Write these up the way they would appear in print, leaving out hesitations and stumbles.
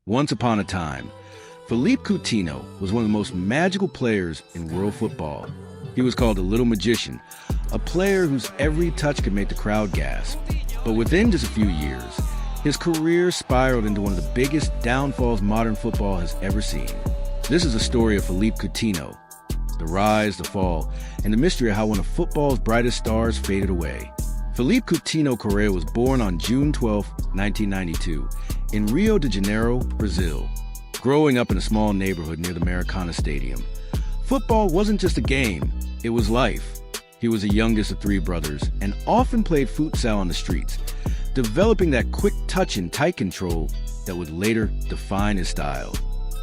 Once upon a time, Philippe Coutinho was one of the most magical players in world football. He was called the Little Magician, a player whose every touch could make the crowd gasp. But within just a few years, his career spiraled into one of the biggest downfalls modern football has ever seen. This is a story of Philippe Coutinho, the rise, the fall, and the mystery of how one of football's brightest stars faded away. Philippe Coutinho Correa was born on June 12, 1992, in Rio de Janeiro, Brazil. Growing up in a small neighborhood near the Maracana Stadium, football wasn't just a game, it was life. He was the youngest of three brothers and often played futsal on the streets, developing that quick touch and tight control that would later define his style.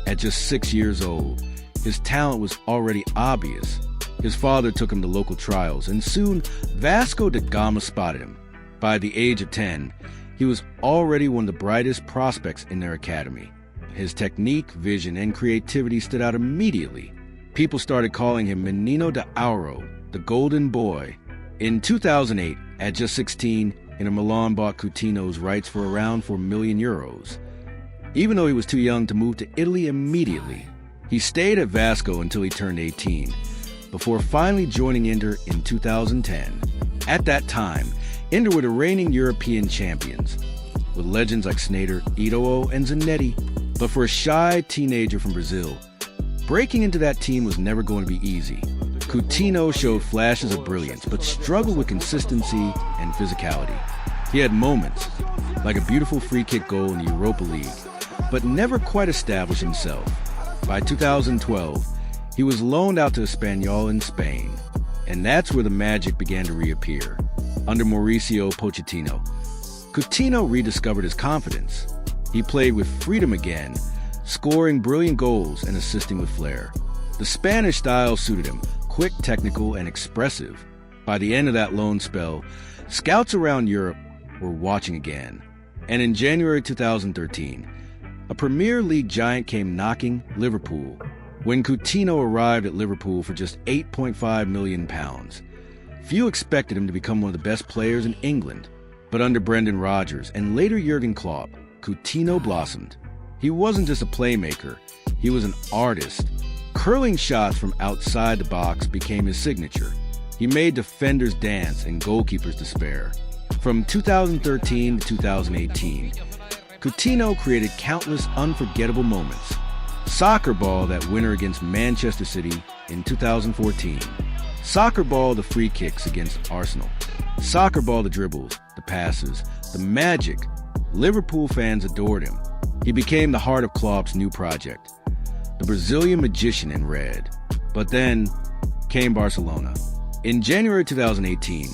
At just 6 years old, his talent was already obvious. His father took him to local trials, and soon Vasco da Gama spotted him. By the age of 10, he was already one of the brightest prospects in their academy. His technique, vision, and creativity stood out immediately. People started calling him Menino de Ouro, the Golden Boy. In 2008, at just 16, Inter Milan bought Coutinho's rights for around €4 million. Even though he was too young to move to Italy immediately, he stayed at Vasco until he turned 18, before finally joining Inter in 2010. At that time, Inter were the reigning European champions, with legends like Sneijder, Eto'o, and Zanetti. But for a shy teenager from Brazil, breaking into that team was never going to be easy. Coutinho showed flashes of brilliance, but struggled with consistency and physicality. He had moments, like a beautiful free-kick goal in the Europa League, but never quite established himself. By 2012, he was loaned out to Espanyol in Spain, and that's where the magic began to reappear. Under Mauricio Pochettino, Coutinho rediscovered his confidence. He played with freedom again, scoring brilliant goals and assisting with flair. The Spanish style suited him, quick, technical, and expressive. By the end of that loan spell, scouts around Europe were watching again. And in January 2013, a Premier League giant came knocking, Liverpool, when Coutinho arrived at Liverpool for just £8.5 million. Few expected him to become one of the best players in England, but under Brendan Rodgers and later Jurgen Klopp, Coutinho blossomed. He wasn't just a playmaker, he was an artist. Curling shots from outside the box became his signature. He made defenders dance and goalkeepers despair. From 2013 to 2018, Coutinho created countless unforgettable moments. Soccer ball, that winner against Manchester City in 2014. Soccer ball, the free kicks against Arsenal. Soccer ball, the dribbles, the passes, the magic. Liverpool fans adored him. He became the heart of Klopp's new project, the Brazilian magician in red. But then came Barcelona. In January 2018,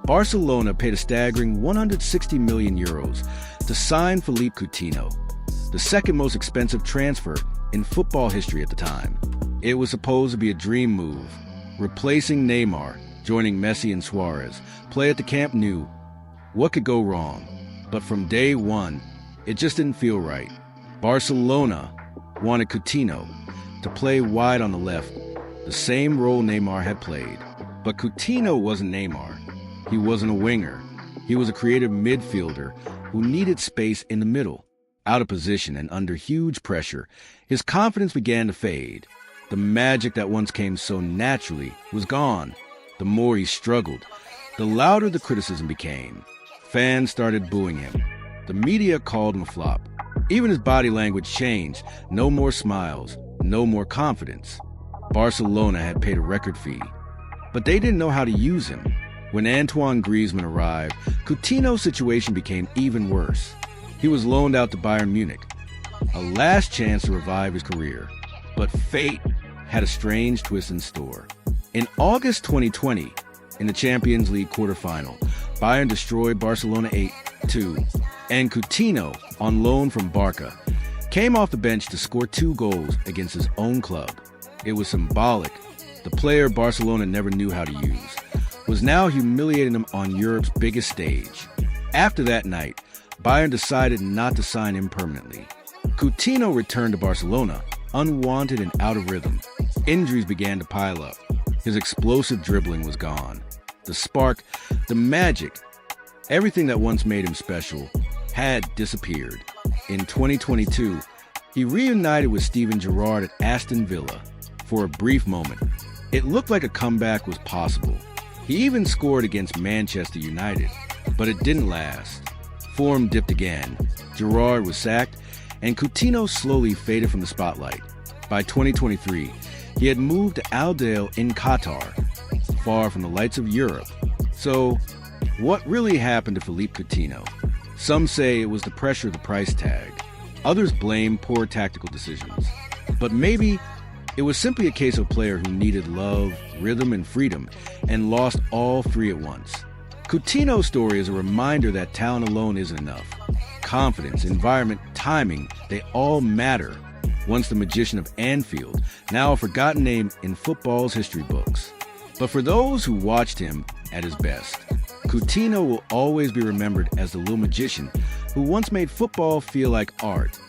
Barcelona paid a staggering €160 million to sign Philippe Coutinho, the second most expensive transfer in football history at the time. It was supposed to be a dream move, replacing Neymar, joining Messi and Suarez, play at the Camp Nou. What could go wrong? But from day one, it just didn't feel right. Barcelona wanted Coutinho to play wide on the left, the same role Neymar had played. But Coutinho wasn't Neymar. He wasn't a winger. He was a creative midfielder who needed space in the middle. Out of position and under huge pressure, his confidence began to fade. The magic that once came so naturally was gone. The more he struggled, the louder the criticism became. Fans started booing him. The media called him a flop. Even his body language changed. No more smiles, no more confidence. Barcelona had paid a record fee, but they didn't know how to use him. When Antoine Griezmann arrived, Coutinho's situation became even worse. He was loaned out to Bayern Munich, a last chance to revive his career. But fate had a strange twist in store. In August 2020, in the Champions League quarterfinal, Bayern destroyed Barcelona 8-2, and Coutinho, on loan from Barca, came off the bench to score 2 goals against his own club. It was symbolic. The player Barcelona never knew how to use was now humiliating them on Europe's biggest stage. After that night, Bayern decided not to sign him permanently. Coutinho returned to Barcelona, unwanted and out of rhythm. Injuries began to pile up. His explosive dribbling was gone. The spark, the magic, everything that once made him special had disappeared. In 2022, He reunited with Steven Gerrard at Aston Villa. For a brief moment, it looked like a comeback was possible. He even scored against Manchester United, but it didn't last. Form dipped again. Gerrard was sacked, and Coutinho slowly faded from the spotlight. By 2023, he had moved to Al Dail in Qatar, far from the lights of Europe. So, what really happened to Philippe Coutinho? Some say it was the pressure of the price tag. Others blame poor tactical decisions. But maybe it was simply a case of a player who needed love, rhythm, and freedom, and lost all three at once. Coutinho's story is a reminder that talent alone isn't enough. Confidence, environment, timing, they all matter. Once the magician of Anfield, now a forgotten name in football's history books. But for those who watched him at his best, Coutinho will always be remembered as the little magician who once made football feel like art.